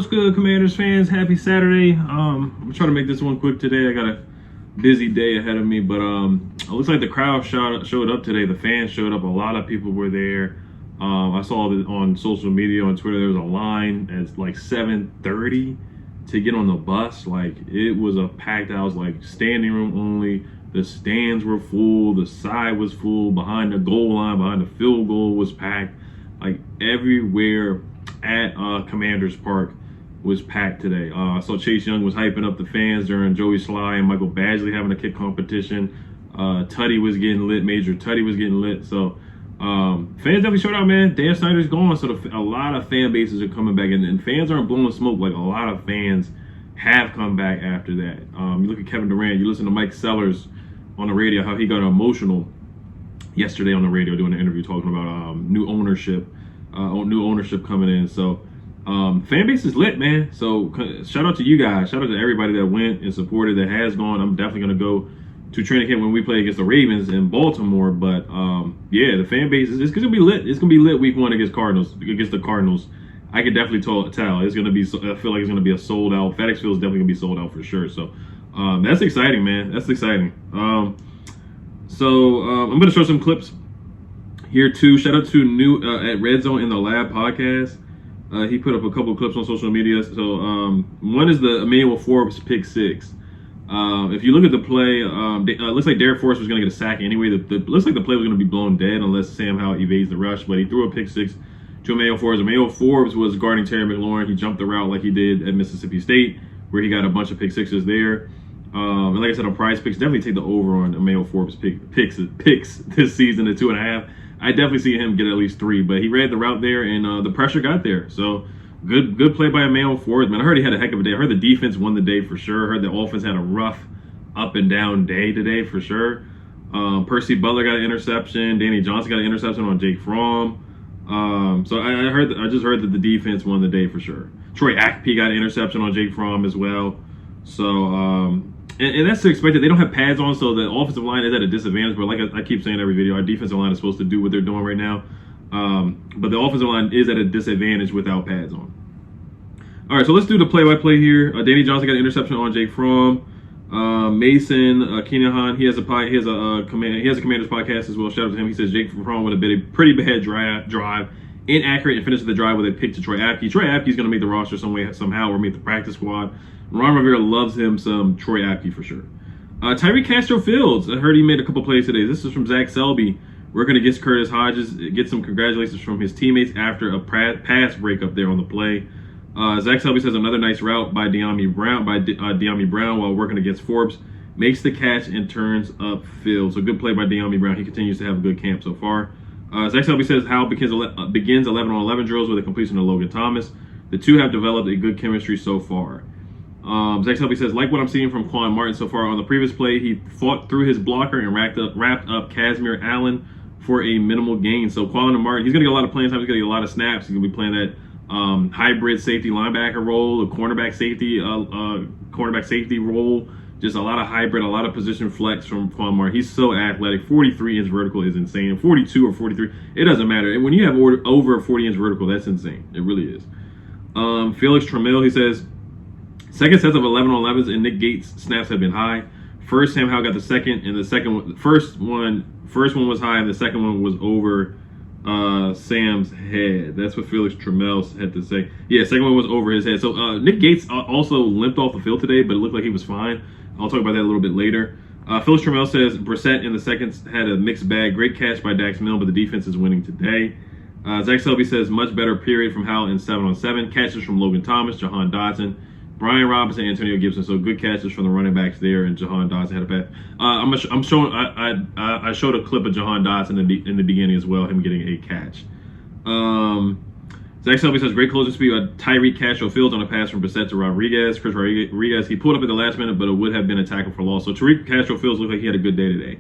What's good, Commanders fans? Happy Saturday. I'm trying to make this one quick today. I got a busy day ahead of me, but it looks like the crowd showed up today. The fans showed up. A lot of people were there. I saw that on social media, on Twitter, there was a line at like 7:30 to get on the bus. Like, it was a packed house, like standing room only. The stands were full. The side was full. Behind the goal line, behind the field goal was packed. Like, everywhere at Commanders Park was packed today. I saw Chase Young was hyping up the fans during Joey Sly and Michael Badgley having a kick competition. Tutty was getting lit. Major Tutty was getting lit. So fans definitely showed out, man. Dan Snyder's gone, so a lot of fan bases are coming back, and fans aren't blowing smoke. Like, a lot of fans have come back after that. You look at Kevin Durant. You listen to Mike Sellers on the radio, how he got emotional yesterday on the radio doing an interview talking about new ownership coming in. So fan base is lit, man. So shout out to you guys. Shout out to everybody that went and supported, that has gone. I'm definitely going to go to training camp when we play against the Ravens in Baltimore. But yeah, the fan base it's going to be lit. It's going to be lit week one against the Cardinals. I could definitely tell. It's going to be. I feel like it's going to be a sold out. FedEx Field is definitely going to be sold out for sure. So that's exciting, man. That's exciting. So I'm going to show some clips here too. Shout out to new at Red Zone in the Lab podcast. He put up a couple of clips on social media. So one is the Emmanuel Forbes pick six. If you look at the play, it looks like Derek Forrest was going to get a sack anyway. Looks like the play was going to be blown dead unless Sam Howell evades the rush, but he threw a pick six to Emmanuel Forbes. Emmanuel Forbes was guarding Terry McLaurin. He jumped the route like he did at Mississippi State, where he got a bunch of pick sixes there. And like I said, on Prize Picks, definitely take the over on Emmanuel Forbes picks this season at 2.5. I definitely see him get at least 3, but he read the route there, and the pressure got there. So good play by Emmanuel Forbes, man. I heard he had a heck of a day. I heard the defense won the day for sure. I heard the offense had a rough up and down day today for sure. Percy Butler got an interception. Danny Johnson got an interception on Jake Fromm. So I just heard that the defense won the day for sure. Troy Akpe got an interception on Jake Fromm as well. So and that's to expect. They don't have pads on, so the offensive line is at a disadvantage. But like I keep saying every video, our defensive line is supposed to do what they're doing right now. But the offensive line is at a disadvantage without pads on. All right, so let's do the play-by-play here. Danny Johnson got an interception on Jake Fromm. Mason Kinahan, he has a Commanders podcast as well. Shout out to him. He says Jake Fromm with a pretty bad drive, inaccurate, and finishes the drive with a pick to Troy Apke. Troy Apke's going to make the roster somehow, or make the practice squad. Ron Rivera loves him some Troy Apke for sure. Tyreek Castro-Fields, I heard he made a couple plays today. This is from Zach Selby. We're going to get Curtis Hodges, get some congratulations from his teammates after a pass breakup there on the play. Zach Selby says another nice route by De'Ami Brown while working against Forbes. Makes the catch and turns upfield. So good play by De'Ami Brown. He continues to have a good camp so far. Zach Selby says Howell begins 11-on-11 drills with a completion to Logan Thomas. The two have developed a good chemistry so far. Zach Selby says, like what I'm seeing from Quan Martin so far. On the previous play, he fought through his blocker and wrapped up Casimir Allen for a minimal gain. So Quan Martin, he's going to get a lot of playing time. He's going to get a lot of snaps. He's going to be playing that hybrid safety linebacker role, a cornerback safety role. Just a lot of hybrid, a lot of position flex from Quan Martin. He's so athletic. 43-inch vertical is insane. 42 or 43, it doesn't matter. And when you have over a 40-inch vertical, that's insane. It really is. Felix Tramiel, he says, second sets of 11-on-11s and Nick Gates snaps have been high. First, Sam Howell got the second, and the first one was high, and the second one was over Sam's head. That's what Felix Tramiel had to say. Yeah, second one was over his head. So Nick Gates also limped off the field today, but it looked like he was fine. I'll talk about that a little bit later. Felix Tramiel says Brissett in the second had a mixed bag. Great catch by Dax Milne, but the defense is winning today. Zach Selby says much better period from Howell in 7-on-7. Catches from Logan Thomas, Jahan Dotson, Brian Robinson, Antonio Gibson. So good catches from the running backs there, and Jahan Dotson had a pass. I showed a clip of Jahan Dotson in the beginning as well, him getting a catch. Zach Selby says great closing speed. Tyreek Castro-Fields on a pass from Brissett to Rodriguez. Chris Rodriguez, he pulled up at the last minute, but it would have been a tackle for loss. So Tyreek Castro-Fields looked like he had a good day today.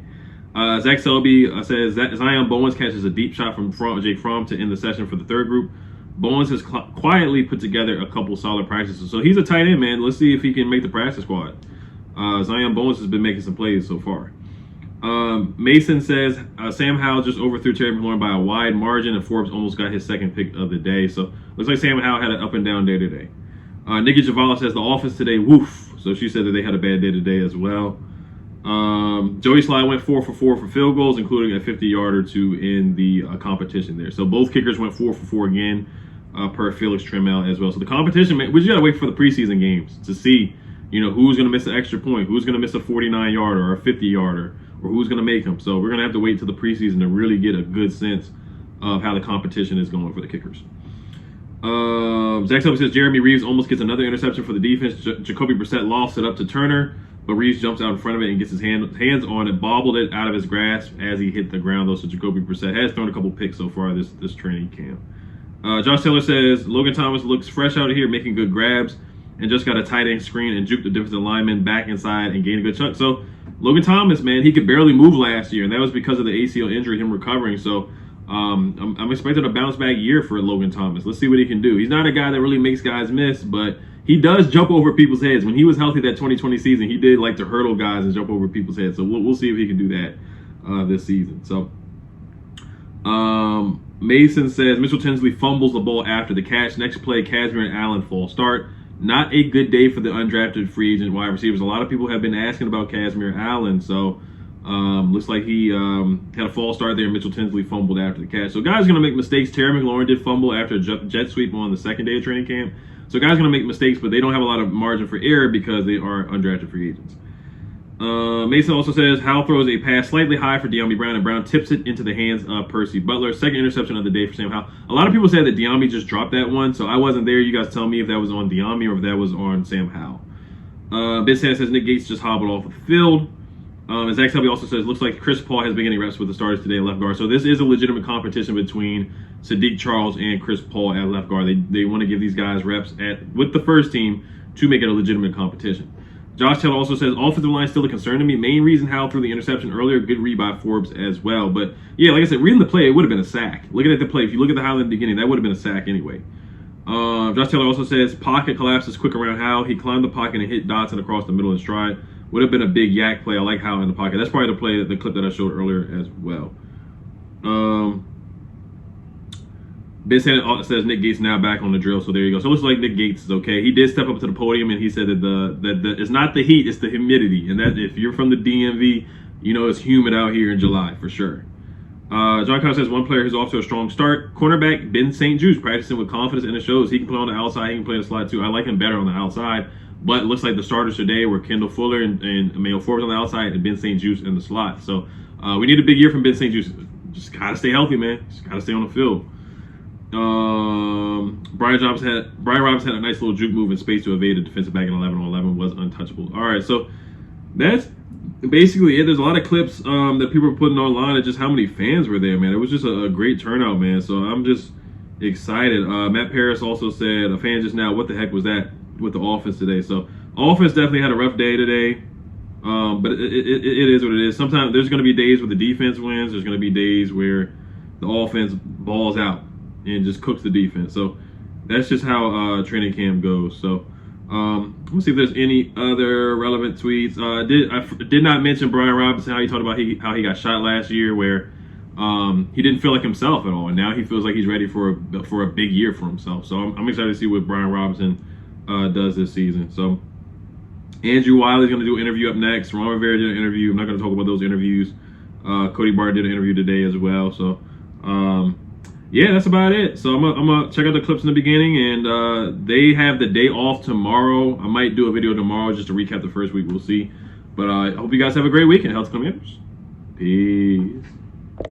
Zach Selby says that Zion Bowens catches a deep shot from Jake Fromm to end the session for the third group. Bowens has quietly put together a couple solid practices. So he's a tight end, man. Let's see if he can make the practice squad. Zion Bowens has been making some plays so far. Mason says Sam Howell just overthrew Terry McLaurin by a wide margin, and Forbes almost got his second pick of the day. So looks like Sam Howell had an up and down day today. Nikki Javala says the Office today, woof. So she said that they had a bad day today as well. Joey Sly went 4 for 4 for field goals, including a 50-yarder to end the competition there. So both kickers went 4 for 4 again, per Felix Trammell as well. So the competition, man, we just gotta wait for the preseason games to see, who's gonna miss an extra point, who's gonna miss a 49-yarder or a 50-yarder, or who's gonna make them. So we're gonna have to wait till the preseason to really get a good sense of how the competition is going for the kickers. Zach Selby says Jeremy Reeves almost gets another interception for the defense. Jacoby Brissett lofts it up to Turner, but Reeves jumps out in front of it and gets his hands on it, bobbled it out of his grasp as he hit the ground, though. So Jacoby Brissett has thrown a couple picks so far this training camp. Josh Taylor says Logan Thomas looks fresh out here, making good grabs, and just got a tight end screen and juked the defensive lineman back inside and gained a good chunk. So Logan Thomas, man, he could barely move last year, and that was because of the ACL injury, him recovering. So I'm expecting a bounce back year for Logan Thomas. Let's see what he can do. He's not a guy that really makes guys miss, but he does jump over people's heads. When he was healthy that 2020 season, he did like to hurdle guys and jump over people's heads. So we'll see if he can do that this season. So Mason says Mitchell Tinsley fumbles the ball after the catch. Next play, Casimir and Allen false start. Not a good day for the undrafted free agent wide receivers. A lot of people have been asking about Casimir Allen. So looks like he had a false start there. Mitchell Tinsley fumbled after the catch. So guys are going to make mistakes. Terry McLaurin did fumble after a jet sweep on the second day of training camp. So guys are going to make mistakes, but they don't have a lot of margin for error because they are undrafted free agents. Mason also says Howell throws a pass slightly high for De'Ami Brown, and Brown tips it into the hands of Percy Butler. Second interception of the day for Sam Howell. A lot of people said that De'Ami just dropped that one, so I wasn't there. You guys tell me if that was on De'Ami or if that was on Sam Howell. Ben Sanders says Nick Gates just hobbled off the field. And Zach Selby also says looks like Chris Paul has been getting reps with the starters today at left guard. So this is a legitimate competition between Sadiq Charles and Chris Paul at left guard. They want to give these guys reps with the first team to make it a legitimate competition. Josh Taylor also says offensive line still a concern to me. Main reason Howell threw the interception earlier. Good read by Forbes as well. But yeah, like I said, reading the play, it would have been a sack. Looking at the play, if you look at the highlight in the beginning, that would have been a sack anyway. Josh Taylor also says pocket collapses quick around Howell. He climbed the pocket and hit Dotson across the middle in stride. Would have been a big yak play. I like Howell in the pocket. That's probably the clip that I showed earlier as well. Ben Sanders says Nick Gates now back on the drill, so there you go. So it looks like Nick Gates is okay. He did step up to the podium and he said that it's not the heat, it's the humidity. And that if you're from the DMV, it's humid out here in July for sure. John Cobb says one player who's off to a strong start. Cornerback Ben St. Juice practicing with confidence, and it shows. He can play on the outside, he can play the slide too. I like him better on the outside. But it looks like the starters today were Kendall Fuller and Emmanuel Forbes on the outside and Ben St. Juice in the slot. So we need a big year from Ben St. Juice. Just gotta stay healthy, man. Just gotta stay on the field. Brian Robinson had a nice little juke move in space to evade a defensive back in 11-on-11, was untouchable. All right, so that's basically it. There's a lot of clips that people were putting online of just how many fans were there, man. It was just a great turnout, man. So I'm just excited. Matt Paris also said a fan just now, what the heck was that with the offense today? So offense definitely had a rough day today, but it is what it is. Sometimes there's going to be days where the defense wins. There's going to be days where the offense balls out and just cooks the defense. So that's just how training camp goes. So let's see if there's any other relevant tweets. I did not mention Brian Robinson, how he talked about how he got shot last year, where he didn't feel like himself at all, and now he feels like he's ready for a big year for himself. So I'm excited to see what Brian Robinson does this season. So Andrew Wiley's going to do an interview up next. Ron Rivera did an interview. I'm not going to talk about those interviews. Cody Barr did an interview today as well. So yeah, that's about it. So I'm gonna check out the clips in the beginning, and they have the day off tomorrow. I might do a video tomorrow just to recap the first week. We'll see. But I hope you guys have a great weekend. Health Commanders. Peace.